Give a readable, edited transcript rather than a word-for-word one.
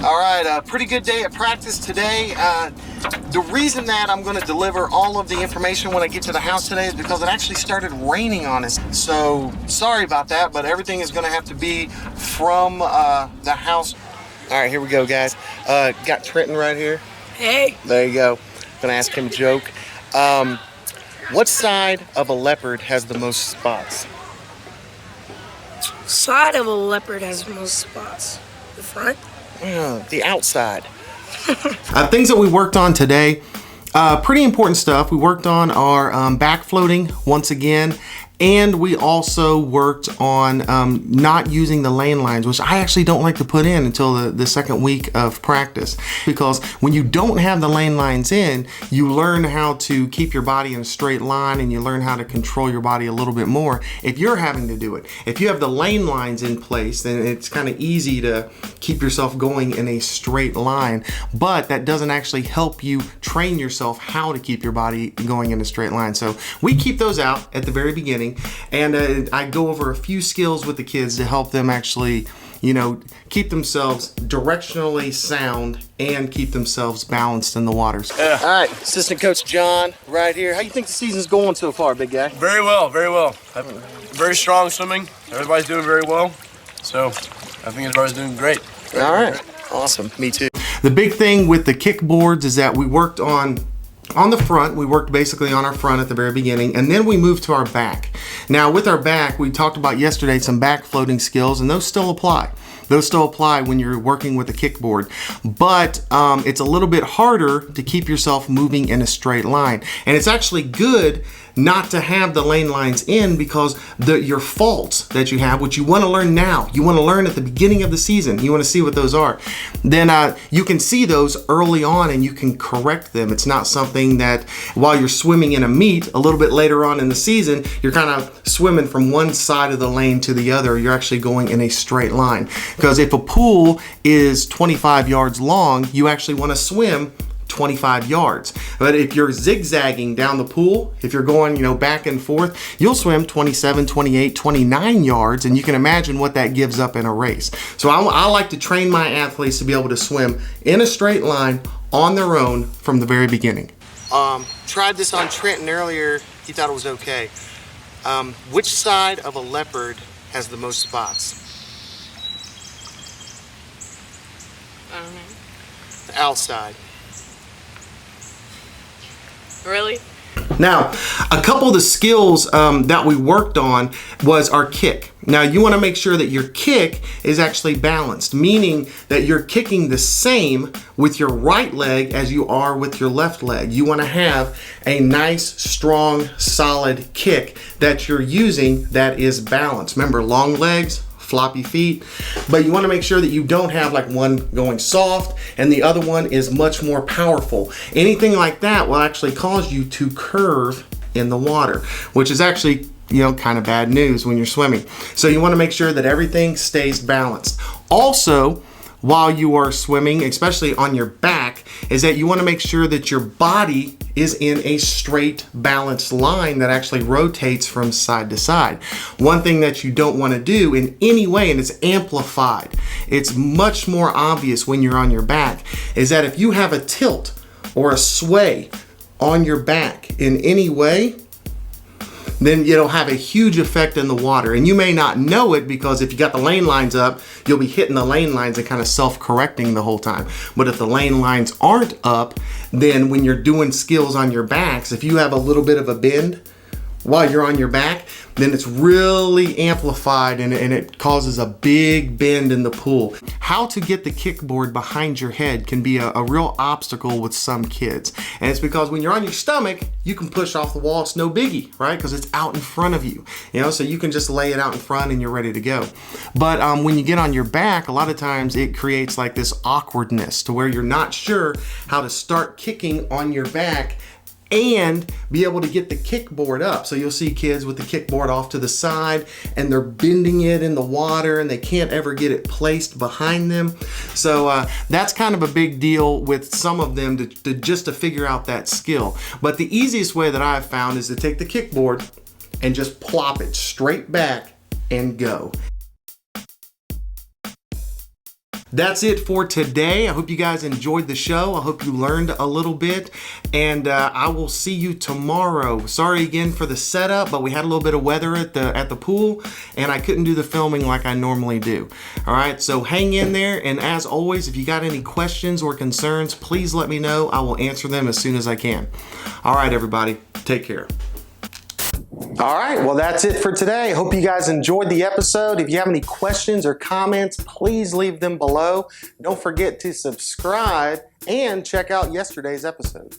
All right, pretty good day at practice today. The reason that I'm going to deliver all of the information when I get to the house today is because it actually started raining on us. So sorry about that, but everything is going to have to be from the house. All right, here we go, guys. Got Trenton right here. Hey. There you go. Gonna ask him a joke. What side of a leopard has the most spots? Side of a leopard has the most spots. The front? The outside. Things that we worked on today, pretty important stuff. We worked on our back floating once again, and we also worked on not using the lane lines, which I actually don't like to put in until the second week of practice, because when you don't have the lane lines in, you learn how to keep your body in a straight line, and you learn how to control your body a little bit more if you're having to do it. If you have the lane lines in place, then it's kind of easy to keep yourself going in a straight line, but that doesn't actually help you train yourself how to keep your body going in a straight line. So we keep those out at the very beginning, and I go over a few skills with the kids to help them actually, you know, keep themselves directionally sound and keep themselves balanced in the waters. Yeah. All right, Assistant Coach John right here. How you think the season's going so far, big guy? Very well, very well. Very strong swimming. Everybody's doing very well. So I think everybody's doing great. All right, awesome. Me too. The big thing with the kickboards is that we worked on the front. We worked basically on our front at the very beginning, and then we moved to our back. Now with our back, we talked about yesterday some back floating skills, and those still apply. Those still apply when you're working with a kickboard, but it's a little bit harder to keep yourself moving in a straight line. And it's actually good not to have the lane lines in, because your faults that you have, which you want to learn now, you want to learn at the beginning of the season, you want to see what those are, then you can see those early on and you can correct them. It's not something that while you're swimming in a meet a little bit later on in the season, you're kind of swimming from one side of the lane to the other. You're actually going in a straight line, because if a pool is 25 yards long, you actually want to swim 25 yards. But if you're zigzagging down the pool, if you're going, you know, back and forth, you'll swim 27, 28, 29 yards, and you can imagine what that gives up in a race. So I like to train my athletes to be able to swim in a straight line on their own from the very beginning. Tried this on Trenton earlier. He thought it was okay. Which side of a leopard has the most spots? I don't know. The outside. Really? Now, a couple of the skills that we worked on was our kick. Now, you want to make sure that your kick is actually balanced, meaning that you're kicking the same with your right leg as you are with your left leg. You want to have a nice, strong, solid kick that you're using that is balanced. Remember, long legs, floppy feet, but you want to make sure that you don't have like one going soft and the other one is much more powerful. Anything like that will actually cause you to curve in the water, which is actually, you know, kind of bad news when you're swimming. So you want to make sure that everything stays balanced. Also, while you are swimming, especially on your back, is that you want to make sure that your body is in a straight, balanced line that actually rotates from side to side. One thing that you don't want to do in any way, and it's amplified, it's much more obvious when you're on your back, is that if you have a tilt or a sway on your back in any way, then it'll have a huge effect in the water. And you may not know it, because if you got the lane lines up, you'll be hitting the lane lines and kind of self-correcting the whole time. But if the lane lines aren't up, then when you're doing skills on your backs, if you have a little bit of a bend while you're on your back, then it's really amplified and it causes a big bend in the pool. How to get the kickboard behind your head can be a real obstacle with some kids. And it's because when you're on your stomach, you can push off the wall, it's no biggie, right? Because it's out in front of you, you know, so you can just lay it out in front and you're ready to go. But when you get on your back, a lot of times it creates like this awkwardness to where you're not sure how to start kicking on your back and be able to get the kickboard up. So you'll see kids with the kickboard off to the side and they're bending it in the water and they can't ever get it placed behind them. So that's kind of a big deal with some of them to figure out that skill. But the easiest way that I've found is to take the kickboard and just plop it straight back and go. That's it for today. I hope you guys enjoyed the show. I hope you learned a little bit, and I will see you tomorrow. Sorry again for the setup, but we had a little bit of weather at the pool, and I couldn't do the filming like I normally do. All right, so hang in there, and as always, if you got any questions or concerns, please let me know. I will answer them as soon as I can. All right, everybody, take care. All right, well, that's it for today. Hope you guys enjoyed the episode. If you have any questions or comments, please leave them below. Don't forget to subscribe and check out yesterday's episode.